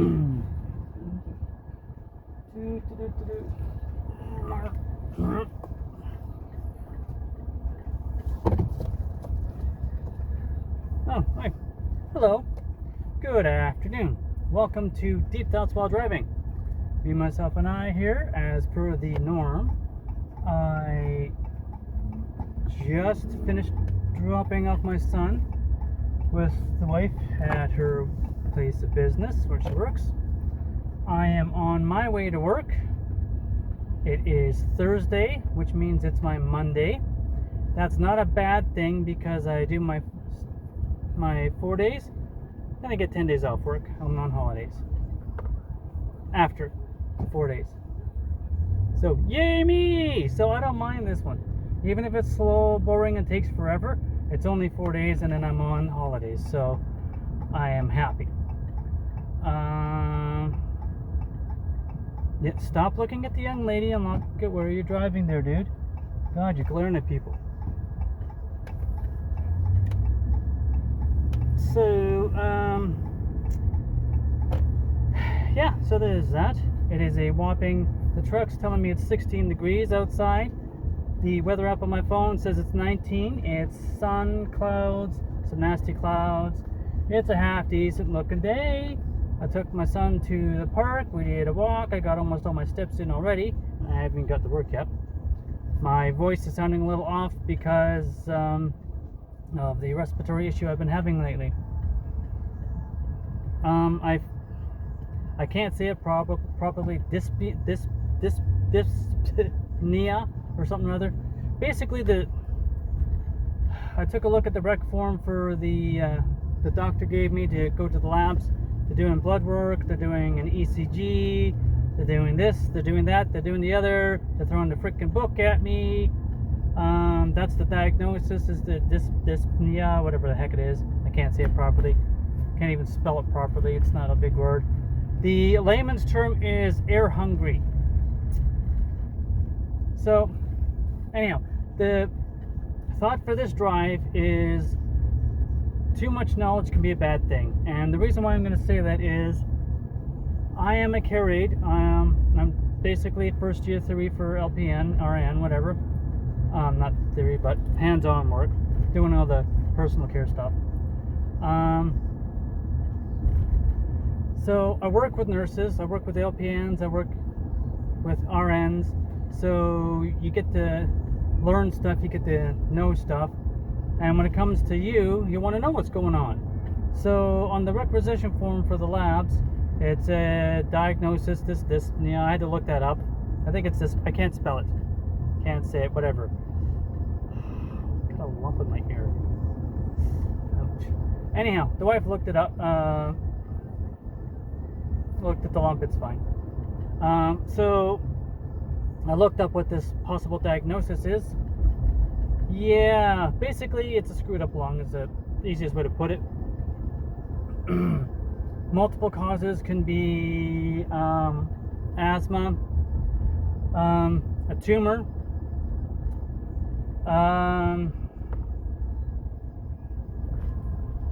Oh, hi. Hello. Good afternoon. Welcome to Deep Thoughts While Driving. Me, myself, and I here, as per the norm. I just finished dropping off my son with the wife at her place of business where she works. I am on my way to work. It is Thursday, which means it's my Monday. That's not a bad thing because I do my 4 days, then I get 10 days off work. I'm on holidays after 4 days. So yay me! So I don't mind this one. Even if it's slow, boring, and takes forever, it's only 4 days and then I'm on holidays. So I am happy. Yeah, stop looking at the young lady and look at where you're driving there, dude. God, you're glaring at people. So, yeah, so there's that. It is a whopping, the truck's telling me it's 16 degrees outside. The weather app on my phone says it's 19. It's sun, clouds, some nasty clouds. It's a half decent looking day. I took my son to the park. We did a walk. I got almost all my steps in already. I haven't got to work yet. My voice is sounding a little off because of the respiratory issue I've been having lately. I can't say it properly. Dyspnea or something or other. Basically, I took a look at the rec form for the doctor gave me to go to the labs. They're doing blood work. They're doing an ECG. They're doing this. They're doing that. They're doing the other. They're throwing the freaking book at me. That's the diagnosis, is the dyspnea, whatever the heck it is. I can't say it properly. Can't even spell it properly. It's not a big word. The layman's term is air hungry. So, anyhow, the thought for this drive is too much knowledge can be a bad thing. And the reason why I'm going to say that is I am a care aide. I'm basically first year theory for LPN, RN, whatever. Not theory, but hands-on work, doing all the personal care stuff. So I work with nurses, I work with LPNs, I work with RNs. So you get to learn stuff, you get to know stuff. And when it comes to you want to know what's going on. So on the requisition form for the labs, it's a diagnosis, this, I had to look that up. I think it's this, I can't spell it. Can't say it, whatever. Got a lump in my ear. Ouch. Anyhow, the wife looked it up. Looked at the lump, it's fine. So I looked up what this possible diagnosis is. Yeah, basically it's a screwed up lung is the easiest way to put it. Multiple causes can be asthma, a tumor,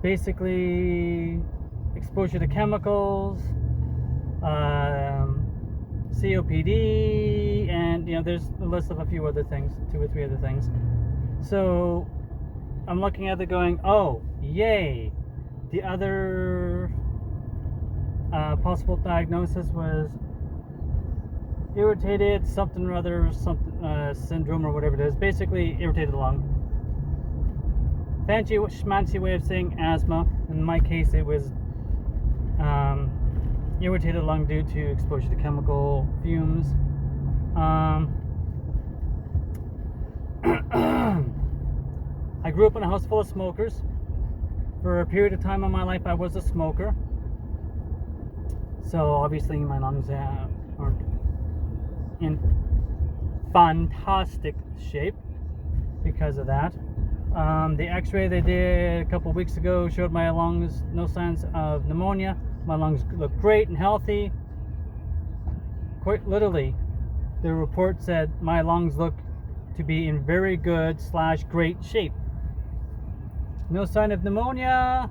basically exposure to chemicals, COPD, and there's a list of a few other things, 2 or 3 other things. So I'm looking at it going, oh, yay. The other possible diagnosis was irritated something or other, syndrome or whatever it is. Basically, irritated lung. Fancy schmancy way of saying asthma. In my case, it was irritated lung due to exposure to chemical fumes. I grew up in a house full of smokers. For a period of time in my life, I was a smoker. So obviously my lungs aren't in fantastic shape because of that. The x-ray they did a couple weeks ago showed my lungs no signs of pneumonia. My lungs look great and healthy. Quite literally, the report said my lungs look to be in very good / great shape. No sign of pneumonia.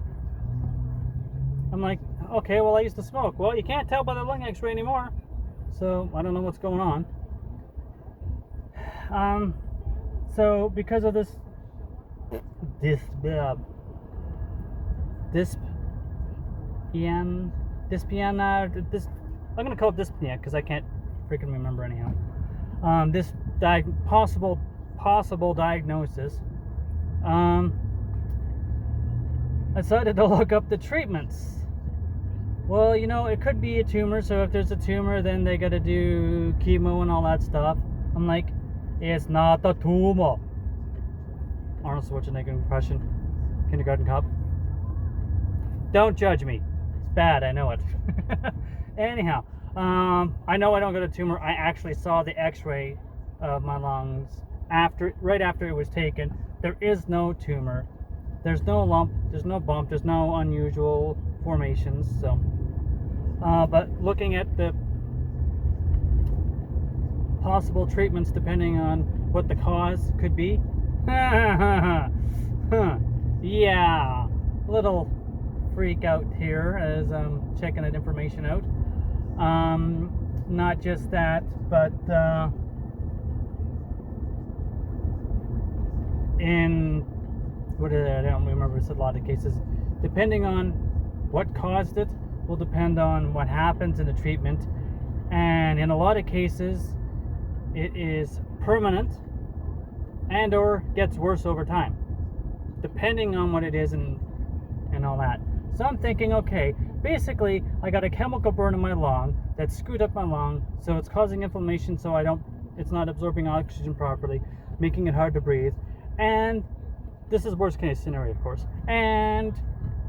I'm like, Okay, well, I used to smoke. Well, you can't tell by the lung x-ray anymore. So I don't know what's going on. So because of this dyspnea, I'm gonna call it dyspnea because I can't freaking remember anyhow. This possible diagnosis. I decided to look up the treatments. Well, you know, it could be a tumor, so if there's a tumor, then they gotta do chemo and all that stuff. I'm like, it's not a tumor. Arnold Schwarzenegger impression, kindergarten cop. Don't judge me. It's bad, I know it. Anyhow, I know I don't got a tumor. I actually saw the x-ray of my lungs right after it was taken. There is no tumor. There's no lump, there's no bump, there's no unusual formations. So, but looking at the possible treatments depending on what the cause could be, yeah, little freak out here as I'm checking that information out. Not just that, but in I don't remember, it's a lot of cases, depending on what caused it will depend on what happens in the treatment, and in a lot of cases it is permanent and or gets worse over time depending on what it is and all that. So I'm thinking, okay, basically I got a chemical burn in my lung that screwed up my lung, so it's causing inflammation, so it's not absorbing oxygen properly, making it hard to breathe. And this is worst case scenario, of course. And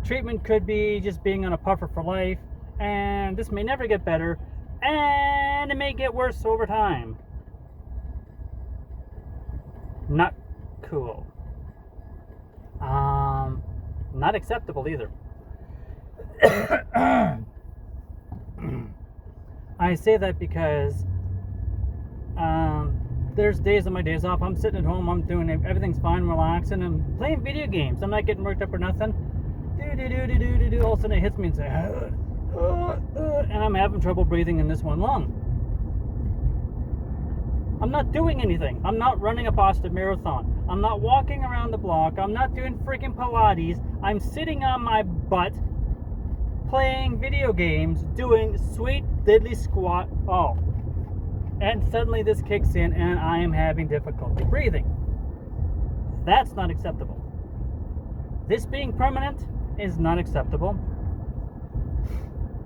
treatment could be just being on a puffer for life, and this may never get better, and it may get worse over time. Not cool. Not acceptable either. I say that because there's days on my days off, I'm sitting at home, I'm doing everything's fine, relaxing, and playing video games. I'm not getting worked up or nothing. All of a sudden it hits me and says, and I'm having trouble breathing in this one lung. I'm not doing anything. I'm not running a Boston Marathon. I'm not walking around the block. I'm not doing freaking Pilates. I'm sitting on my butt playing video games, doing sweet diddly squat. Oh. And suddenly this kicks in and I am having difficulty breathing. That's not acceptable. This being permanent is not acceptable.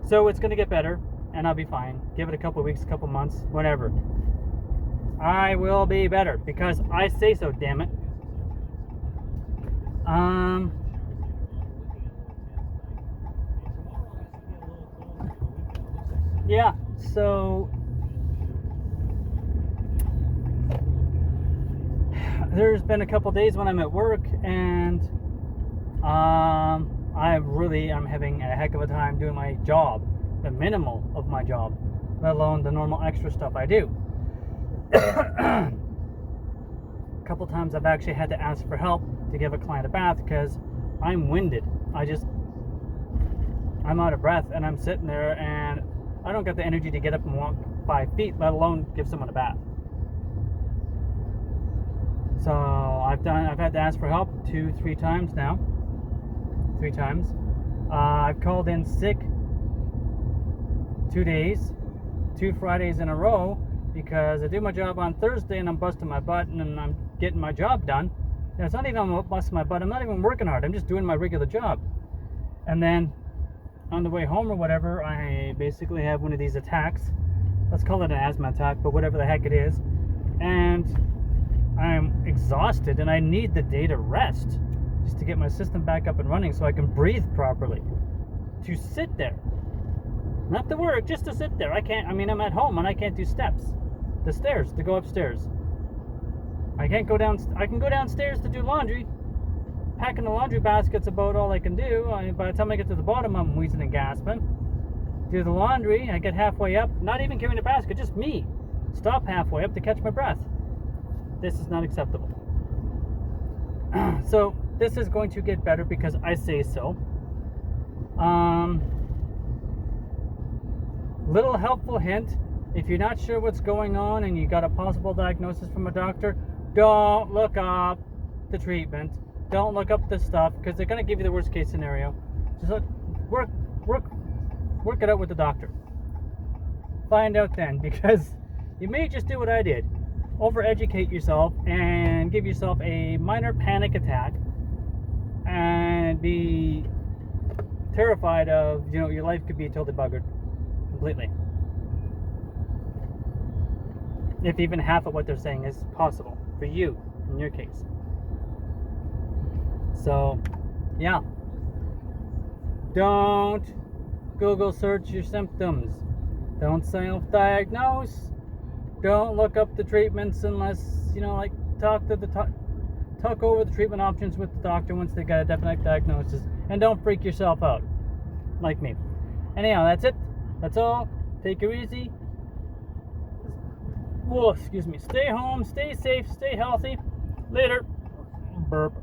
So it's going to get better and I'll be fine. Give it a couple weeks, a couple months, whatever. I will be better because I say so, damn it. Yeah, so there's been a couple days when I'm at work and I'm having a heck of a time doing my job, the minimal of my job, let alone the normal extra stuff I do. A couple times I've actually had to ask for help to give a client a bath because I'm winded. I'm out of breath and I'm sitting there and I don't got the energy to get up and walk 5 feet, let alone give someone a bath. So I've had to ask for help 2-3 times now. 3 times. I've called in sick 2 days, 2 Fridays in a row, because I do my job on Thursday and I'm busting my butt and I'm getting my job done. And it's not even I'm busting my butt. I'm not even working hard. I'm just doing my regular job. And then on the way home or whatever, I basically have one of these attacks. Let's call it an asthma attack, but whatever the heck it is. And I'm exhausted and I need the day to rest just to get my system back up and running so I can breathe properly. To sit there. Not to work, just to sit there. I'm at home and I can't do steps. The stairs, to go upstairs. I can go downstairs to do laundry. Packing the laundry basket's about all I can do. By the time I get to the bottom, I'm wheezing and gasping. Do the laundry, I get halfway up, not even carrying the basket, just me. Stop halfway up to catch my breath. This is not acceptable. So, this is going to get better because I say so. Little helpful hint: if you're not sure what's going on and you got a possible diagnosis from a doctor, don't look up the treatment. Don't look up this stuff, because they're going to give you the worst case scenario. Just work it out with the doctor. Find out then, because you may just do what I did. Overeducate yourself and give yourself a minor panic attack and be terrified of, your life could be totally buggered completely. If even half of what they're saying is possible for you, in your case. So, yeah. Don't Google search your symptoms. Don't self-diagnose. Don't look up the treatments unless, talk over the treatment options with the doctor once they got a definite diagnosis. And don't freak yourself out, like me. Anyhow, that's it. That's all. Take it easy. Whoa, excuse me. Stay home, stay safe, stay healthy. Later. Burp.